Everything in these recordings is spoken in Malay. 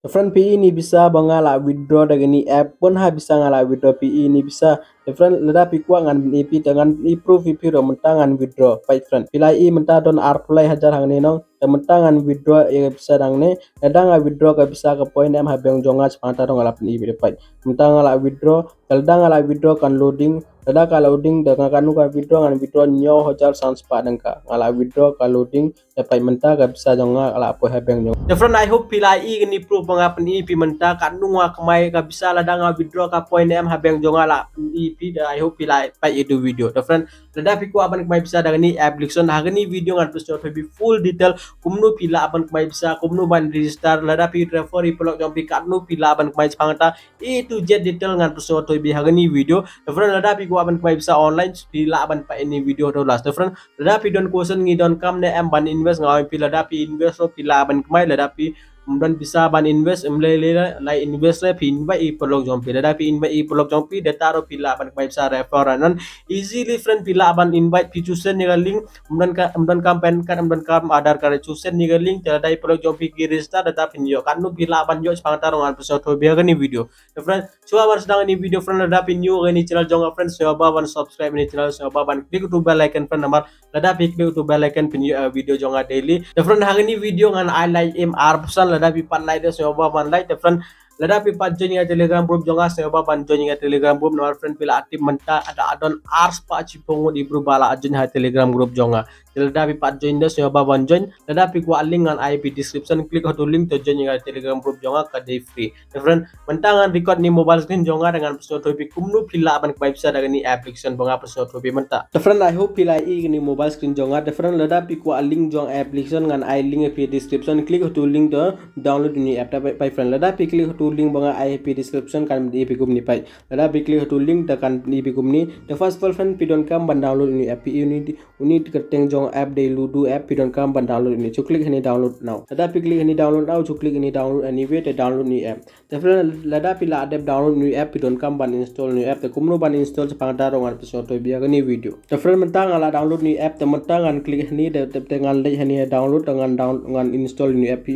Different PE ni bisa bangala withdraw dari ni app pun ha bisa ngala withdraw PE ni bisa different leda pikwa ngan IP dengan improve IP ro mentangan withdraw pai friend pilai menta don arplay hajar hang ni nong mentangan withdraw e bisa dang ne leda nga withdraw ka bisa ka point em ha beng jonga chpata dong ngala pin IP pai mentang ngala withdraw leda ngala withdraw kan loading leda ka loading dengan kanu ka withdraw nyo hajar sans pa dengka ngala withdraw ka loading dapat menta ka bisa jonga ngala po ha beng different I hope pilai ni proof mga peni pimenta kan nunga kamay ka bisa la danga withdraw ka point em habeng jonga la ip I hope pilai pa itu video different lada piku aban kamay bisa daga ni application hagani video ngan plus to be full detail kumnu pila aban kamay bisa kumnu ban register lada pi refer ipolok jom pi katnu pila aban kamay pangata itu jet detail ngan plus to be hagani video different lada piku aban kamay bisa online pila aban pa ini video to last different lada pi don question ngi don kam ne em ban invest ngawin pila lada pi invest so pila aban kamay ladapi kemudian bisa ban invest lai invest le pin ba i polok jompi da pi invite i polok jompi data ro pila ban kai bisa referan easily friend pila ban invite pi chusen ni link kemudian campaign kan kemudian kam adar kare chusen ni link da dai polok jompi ki register data pin yo kan nu pila ban yo spang tarong an peso to biar ni video friend so awas sedang ni video friend da pin yo ni channel jonga friend so ba ban subscribe ni channel so ba ban klik tu bell icon friend nomor lada pi klik tu bell icon pin video jonga daily friend hari ni video ngan I like im arpsan lada pi pan like so ba ban like friend lada pi pan join ya telegram group jonga so ba ban join ya telegram group nomor friend pila aktif menta ada adon ars pa cipongo di bru bala join ha telegram group jonga lada pi pan join da so ba ban join lada pi ku link ngan IP description klik tu link to join ya telegram group jonga ka day free friend mentangan record ni mobile screen jonga dengan peso to pi kumnu pila ban ka bisa dengan ni application bonga peso to pi menta friend I hope pila i ni mobile screen jonga different lada pi ku link jong application ngan I link pi description klik tu link to download ni app pai friend lada pi klik tu link banga IP description kan di pi gum ni pai lada pi klik tu link da kan di pi gum ni the first of all friend pi don kam ban download ni app unit kerteng jong app de ludo app pi don kam ban download ni chu klik ni download now lada pi klik ni download now chu klik ni download anyway te download ni app the friend lada pi la adapt download ni app pi don kam ban install ni app te kumno ban install sepang darong an peso to biar ni video the friend mentang ala download ni app te mentang an klik ni de ngan le ni download dengan install ni app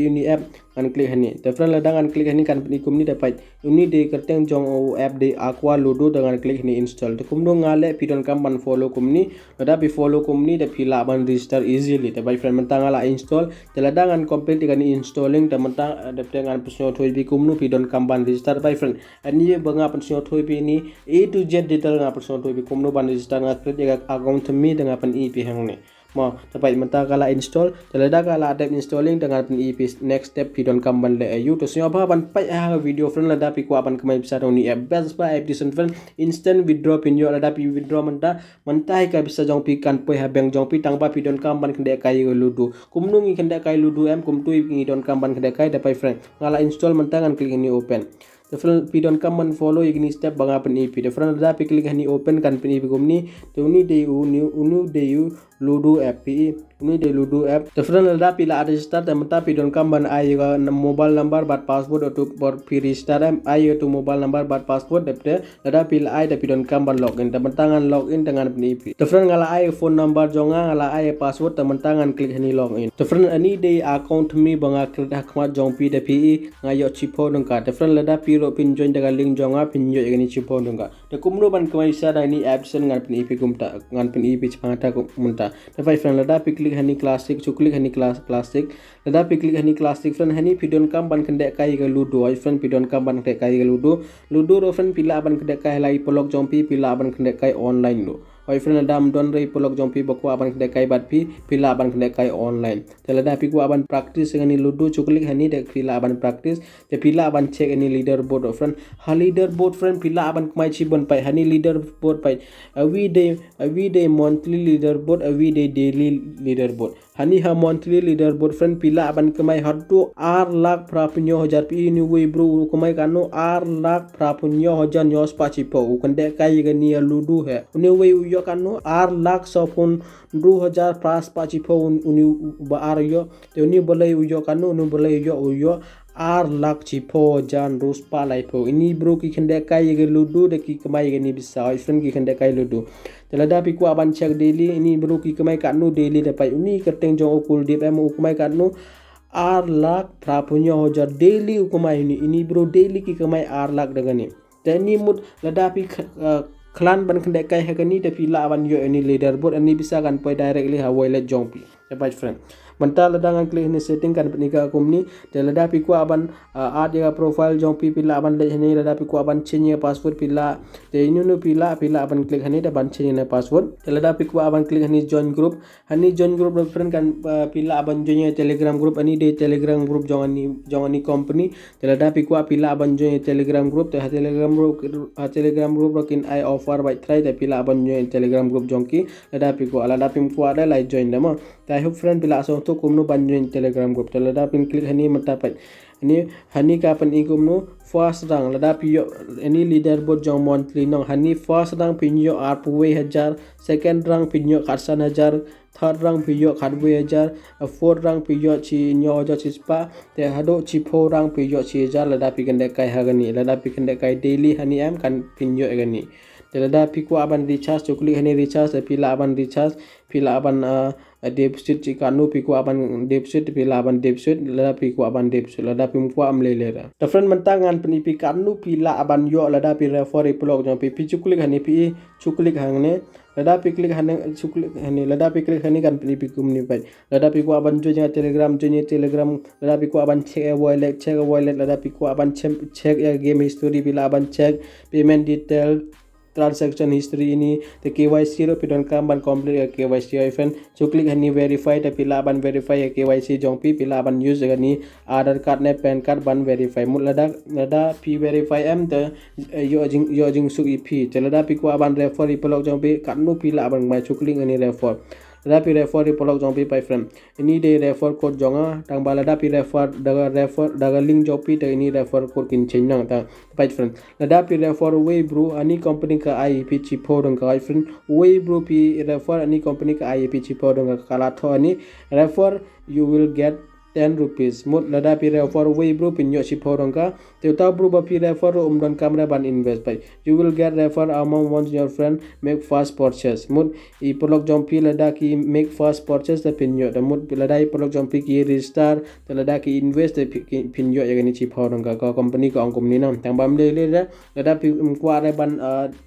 ngan klik ni the friend lada ngan klik ni kan ni kum ni dapat ini de kerteng jong app de aqua ludo dengan klik ni install te kumno ngale pi don kam ban follow kum ni lada pi follow kum ni de pila ban register easily te by friend mentang ala install te lada ngan complete dengan installing te mentang de dengan pesno thoi bi kumno pi don kam ban register by friend ani banga pesno thoi bi ni A to Z detail nga pesno thoi bi kumno ban register nga create account mi dengan pen IP hang ni mo dapat menta kala install telada kala adapt installing dengan pen IP next step pidon kamban le ayu to sio ba ban pai ha video friend lada pi ku aban kamai bisa ni app best ba app disen friend instant withdraw pin yo lada pi withdraw menta ka bisa jong pi kan poi ha beng jong pi tang ba pidon kamban kende kai ludu kumnu ngi kende kai ludu em kum tu ngi don kamban kende kai dapat friend ngala install menta kan klik ni open the friend pi don come and follow igni step banga pen ip the friend da pi klik hani open kan pen ip gumni to ni de unu de you ludo app pi ini de ludo app the friend da pi la register the mata pi don come ban ai ga mobile number but password to for pi register ai to mobile number but password de da pi la ai da pi don come ban login the mentangan login dengan pen ip the friend ngala ai phone number jonga ngala ai password the mentangan klik hani login the friend ani de account mi banga klik khmat jong pi de pi ngayo chipo nongka the friend lada pi ro pin join daga link jonga pin yo igani chipo nongka the kumno ban kamai sa da ni apps ngan pin ip kumta ngan pin ip chpangata ko munta the friend lada pi klik hani classic chu klik hani classic lada pi klik hani classic friend hani pidon kam ban kende kai ga ludo ai friend pidon kam ban kende kai ga ludo ro friend pila ban kende kai lai polok jompi pila ban kende kai online lo oi friend dam don rei polok jompi bako aban kende kai bat pi pila aban kende kai online telada pi ku aban practice ngani ludo chuklik hani de pila aban practice te pila aban check any leaderboard friend ha leaderboard friend pila aban mai chi bon pai hani leaderboard pai every day monthly leaderboard every day daily leaderboard hani ha monthly leaderboard friend pila aban kamai hatto 8 lakh prapunyo hajar pi ni we bro kamai kanu 8 lakh prapunyo hajar nyos pachi po kende kai gani ludo he ne we yo kanu 8 lakh sopun 2000 pras pachi po uni ba ar yo te uni bolai yo kanu uni bolai yo 8 lakh chipo jan rus palai po ini bro ki kende kai ge ludo de ki kamai ge ni bisa friend ki kende kai ludo telada pi ku aban check daily ini bro ki kamai kanu daily dapat uni kerteng jong okul dip em kumai kanu R lakh prapunyo hojar daily ukumai ini bro daily ki kamai R lakh dengan ni. Dan ni mut ladapi klan ban kendek kai hagani tapi la ban yo ini leaderboard ani bisa kan poi directly ha wallet jongpi. Ya friend. Mental ladangan klik ni setting kan penika company te ladapi ku aban add ya profile jongpi pila aban le ni ladapi ku aban change password pila te nu pila aban klik hani da ban change na password te ladapi ku aban klik hani join group friend kan pila aban join telegram group ani de telegram group jongani company te ladapi ku pila aban join telegram group te telegram group rokin I offer by try te pila aban join telegram group jongki ladapi ku ada lai join dama I hope friend pila so to kumno banjoin telegram group telada pin klik hani matapai ini hani kapan ikumno first rang lada piyo any leaderboard jong monthly nong hani first rang pinyo arpuwe 1000 second rang pinyo karsan 1000 third rang piyo khatwe 1000 fourth rang piyo chi nyo jo chi spa te hado chi four rang piyo chi 1000 lada pikende kai hagani lada pikende kai daily hani am kan pinyo egani telada piku aban recharge chukli hani recharge pila aban recharge pila aban deposit cikanu piku aban deposit pila aban deposit lada piku aban deposit lada pimku am lelera ta friend mentangan penipi kanu pila aban yo lada pi refer blog jong pi cuklik hani pi cuklik hangne lada pi klik hani cuklik hani lada pi klik hani kan penipi kumni pai lada piku aban jo jang telegram lada piku aban check wallet lada piku aban check game history pila aban check payment detail transaction history ini the KYC ro pidon kam ban complete KYC friend cuklik hani verify ta pila ban verify KYC jongpi pila ban use gani Aadhaar card ne pan card ban verify mul lada p verify am the yo jing su ep telada pi ko ban refer ipolok jongpi kanu pila ban mai cuklik ani refer lada pi refer ipolok jongpi pai friend ini de refer code jonga tang balada pi refer daga link jongpi te ini refer code kin chenang ta pai friend lada pi refer way bro ani company ka IEP chipo dong ka friend way bro pi refer ani company ka IEP chipo dong ka kala tho ani refer you will get 10 rupees mut lada pi refer way bro pin yo chipo dong ka teuta bro ba pi refer don kamera ban invest pai you will get refer among once your friend make first purchase mut I polok jompi lada ki make first purchase the pin yo mut lada I polok jompi ki register the lada ki invest the pin yo ya ni chipo dong ka company ko ang company nam tang bam le lada pi kwa re ban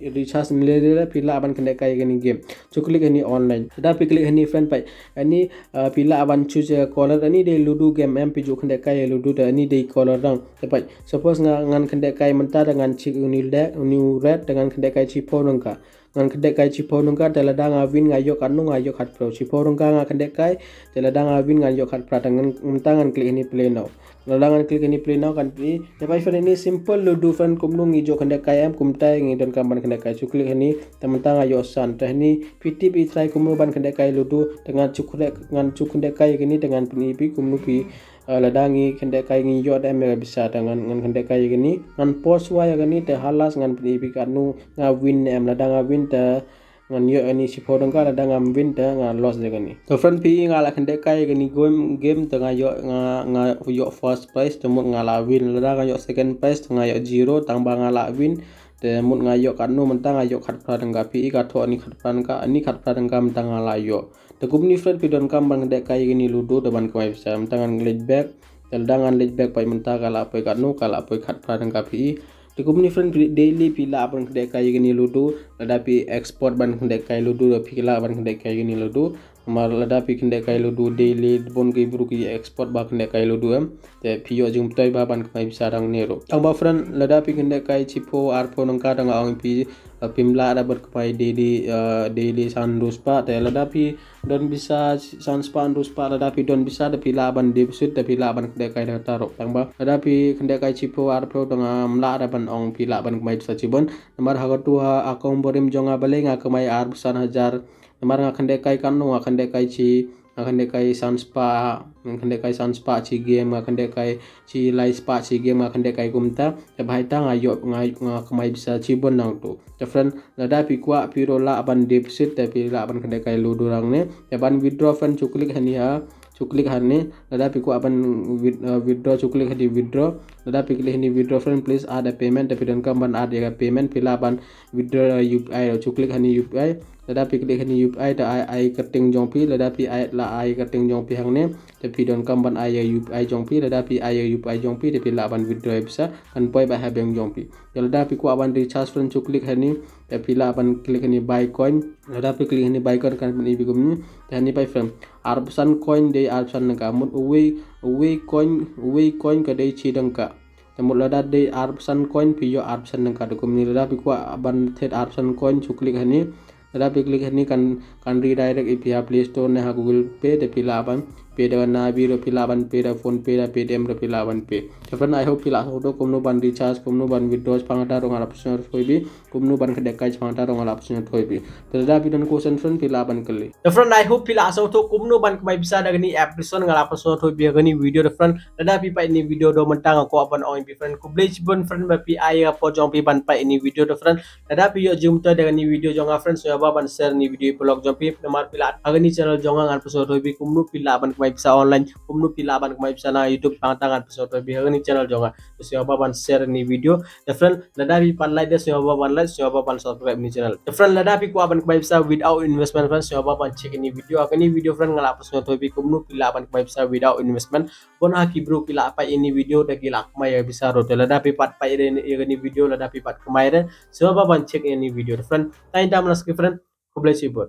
recharge le pila ban kende kai gani game cuklik ani online lada pi klik ani friend pai ani pila ban choose caller ani de ludo game mp jo kende kai ludo da ani de caller dang pai suppose ngan kende kai menta dengan chik unil de new red dengan kende kai chipo dong ka ngan kende kai chipo dong ka telada ngawin ngayo kanu ngayo khat pro chipo dong ka kende kai telada ngawin ngayo khat pra dengan mentangan klik ini play now ladangan klik ini play now kan pi dapat friend ini simple ludo friend kumnu ngijo kende kai am kumtai ngi don kamban kende kai cuklik ini tementang ayo san teh ni piti pi try kumnu ban kende kai ludo dengan kende kai gini dengan penipi kumnu pi ladangi kende kai ngi yo da mega bisa dengan kende kai gini ngan post wa ya gani te halas ngan penipi kanu ngawin em ladang ngawin te ngan yo ani si podong ka ladang ngam win te ngan loss de gani to friend pi ngala kende kai gani game te ngayo yo first prize temu ngala win ladang ngayo second prize ngayo zero tambah ngala win te mut ngayo kanu mentang ngayo khat pradang ka pi ka tho ani khat pradang ka mentang ngala yo te kumni friend pi don kam bang de kai gini ludo de ban kai bisa mentangan glitch back teldangan glitch back pai mentang kala pai kanu kala pai khat pradang ka pi te kumni friend daily pila ban de kai gini ludo ladapi export ban de kai ludo pila ban de kai gini ludo mar ladapi kende kai ludo daily bon ki bru ki export ba kende kai ludo em te pio jing toy ba ban kai bisa dang nero ang ba friend ladapi kende kai chipo arpo nang ka dang ang pi pimla ada berkepai daily sandus pa te ladapi don bisa sanspa andus pa ladapi don bisa de pila ban deposit de pila ban kende kai da tarok tang ba ladapi kende kai chipo arpo dang mla ada ban ong pila ban kai sa chibon namar hagatu akong borim jonga bale nga kamai ar busan 1000 namar nga kende kai kanu nga kende kai chi nga kende kai sanspa chi game nga kende kai chi lai spa chi game nga kende kai kumta te bhai ta nga yo nga kamai bisa chibon nang tu te friend lada pi kwa piro la ban deposit te pi la ban kende kai ludo rang ne te ban withdraw friend cuklik hani ha cuklik hani lada pi kwa ban withdraw cuklik hadi withdraw lada pi klik hani withdraw friend, please add a payment tapi don kam ban add ya payment pila ban withdraw UPI chu klik hani UPI lada pi klik hani UPI ta ai keting jong pi lada pi ai la ai keting jong pi hang ne tapi don kam ban ai UPI jong pi lada pi ai UPI jong pi tapi la ban withdraw bisa kan poi ba ha beng jong pi lada pi ku aban recharge friend chu klik hani tapi la ban klik hani buy coin lada pi klik hani buy coin kan ni bi gum ni hani pai friend arpsan coin de arpsan ka mut uwe coin ka de chi dang ka temut lada de arpsan coin piyo arpsan nang ka dukum ni lada pi ku aban thet arpsan coin chu klik hani lada pi klik hani kan redirect ipia play store ne ha google pay de pila ban pay dengan nabi ro pila ban pay da phone pay da paytm ro pila ban pay friend I hope pila so do kumno ban recharge kumno ban withdraw pangata rong ala option hoibi kumno ban kedekai pangata rong ala option hoibi lada pi don question friend pila ban kali friend I hope pila so to kumno ban kmai bisa da gani episode ngala episode hoibi gani video friend lada pi pa ini video do mentang ko aban oi bi friend ku blech bon friend ba pi ai po jong pi ban pa ini video do friend lada pi yo jum to dengan ni video jonga friend so ba ban share ni video blog jong pi nomor pila agani channel jonga ngan episode hoibi kumno pila ban kmai bisa online kumno pila ban kmai bisa na youtube pantangan episode hoibi agani channel jonga so ba ban share ni video friend lada pi pan like so ba ban like so ba ban subscribe ni channel friend lada pi ku aban kmai bisa without investment friend so ba ban check ini video agani video friend ngala episode hoibi kumno pila ban kmai bisa without investment bon haki bro pila apa ini video da gila kmai ya bisa ro lada pi pat pa ini video lada pi pat kmai re so ba ban check ini video friend time dam nas friend ku bless you